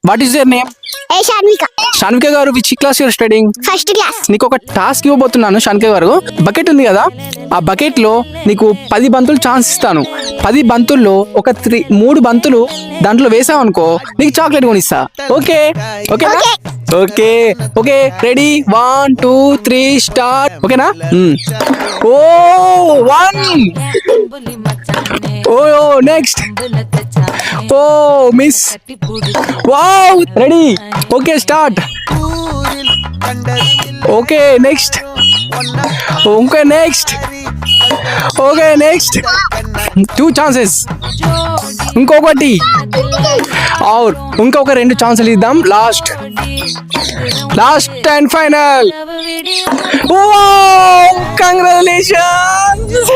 What is your name? Shanvika గారు, which class you're studying? First class. నీకు ఒక task ఇవ్వబోతున్నాను షాన్విక గారు. బకెట్ ఉంది కదా, ఆ బకెట్ లో నీకు 10 బంతులు ఛాన్స్ ఇస్తాను. 10 బంతుల్లో ఒక 3 బంతులు దాంట్లో వేసావు అనుకో, నీకు చాక్లెట్ కొనిస్తా. ఓకే ఓకేనా? Okay okay, ready, 1 2 3 start. ఓకేనా? ఓ 1. ఓ నెక్స్ట్. ఓ miss. Wow, ready, okay start. Okay next. Okay next. Okay next. 2 chances, ఇంకొకటి और ఇంకొక 2 ఛాన్సులు ఇద్దాం. Last and final. కంగ్రాచులేషన్స్.